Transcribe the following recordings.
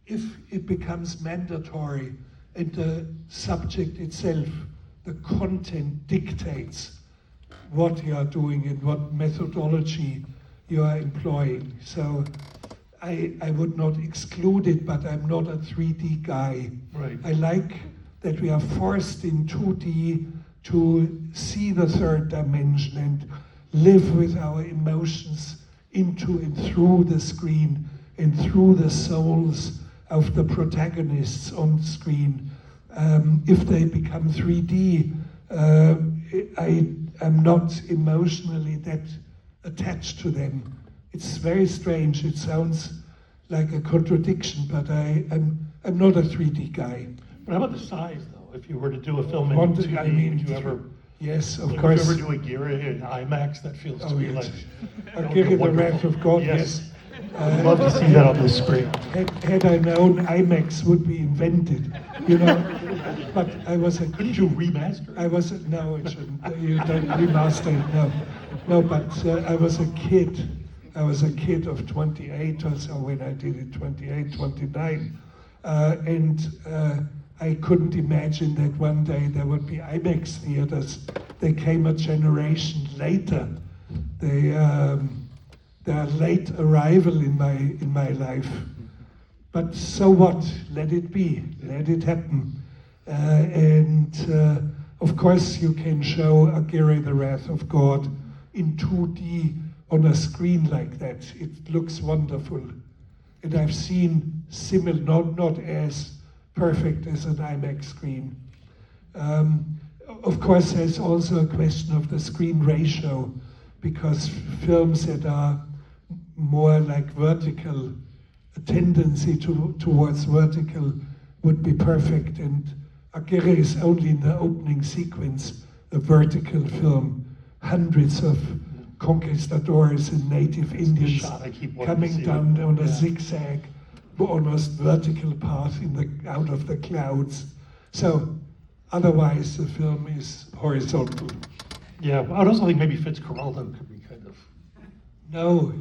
if it becomes mandatory and the subject itself, the content dictates what you are doing and what methodology you are employing. So I would not exclude it, but I'm not a 3D guy. Right. I like that we are forced in 2D to see the third dimension and live with our emotions into and through the screen and through the souls of the protagonists on screen. If they become 3D, I am not emotionally that attached to them. It's very strange. It sounds like a contradiction, but I'm not a 3D guy. But how about the size, though? If you were to do a film in Want- 2D, I mean, would you ever? Yes, of Would course. you ever do a Gira in IMAX? That feels to me yes. like. I'll that would give be you the wonderful. wrath of God, yes. I'd love to see that on the screen. Had I known IMAX would be invented, you know. But I was a Couldn't you remaster? no, it shouldn't. You don't remaster it, no. But I was a kid. I was a kid of 28 or so when I did it, 28, 29. And I couldn't imagine that one day there would be IMAX theaters. They came a generation later. Their late arrival in my life. But so what? Let it be. Let it happen. And of course you can show Aguirre the Wrath of God in 2D on a screen like that. It looks wonderful. And I've seen similar, not as perfect as an IMAX screen. Of course there's also a question of the screen ratio, because films that are more like vertical, a tendency towards vertical would be perfect, and Aguirre is only in the opening sequence a vertical film. Hundreds of conquistadors and native Indians Shot, I keep wanting to coming see down it. on a Yeah. zigzag, almost vertical path out of the clouds. So otherwise the film is horizontal. Yeah, I would also think maybe Fitzcarraldo could be kind of. No.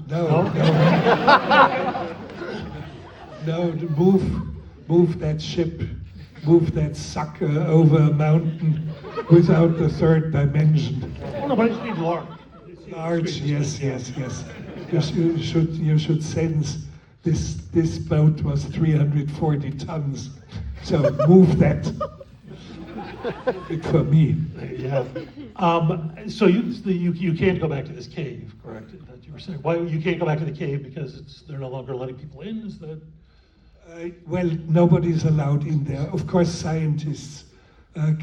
No, move that ship, move that sucker over a mountain without the third dimension. Oh no, but I just need large. Large, yes. You should sense this boat was 340 tons, so move that. Good for me. Yeah. So you can't go back to this cave, correct? That you were saying. Why you can't go back to the cave because they're no longer letting people in? Is that? Well, nobody's allowed in there. Of course, scientists